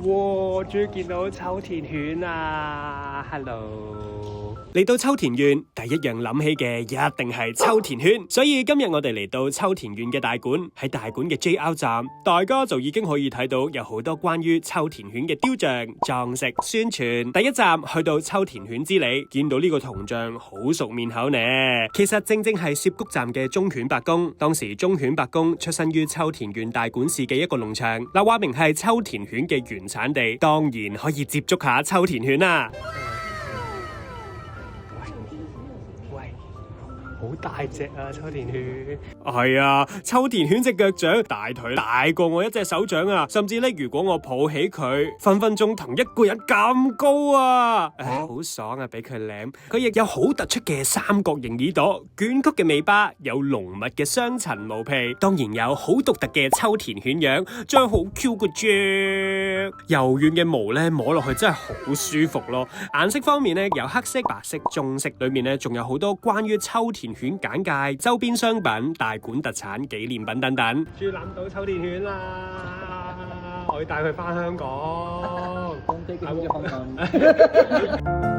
哇！終於見到秋田犬啊 ！Hello， 嚟到秋田縣，第一樣諗起嘅一定係秋田犬，所以今日我哋嚟到秋田縣嘅大館，喺大館嘅 JR 站，大家就已經可以睇到有好多關於秋田犬嘅雕像、裝飾、宣傳。第一站去到秋田犬之里，見到呢個銅像好熟面口呢。其實正係涉谷站嘅忠犬八公，當時忠犬八公出身於秋田縣大館市嘅一個農場，嗱話明係秋田犬嘅原產地，當然可以接觸下秋田犬啦。好大隻啊！秋田犬係啊，秋田犬隻腳掌大腿大過我一隻手掌啊，甚至咧，如果我抱起佢，分分鐘同一個人咁高啊！好爽啊，俾佢舐。佢亦有好突出嘅三角形耳朵，捲曲嘅尾巴，有濃密嘅雙層毛皮，當然有好獨特嘅秋田犬樣，仲有好 Q 嘅腳，柔軟嘅毛咧摸落去真係好舒服咯。顏色方面咧，有黑色、白色、棕色，裏面咧仲有好多關於秋田犬簡介、周邊商品、大館特產、紀念品等等。終於攬到秋田犬啦！我要帶佢返香港。飛機好似香港。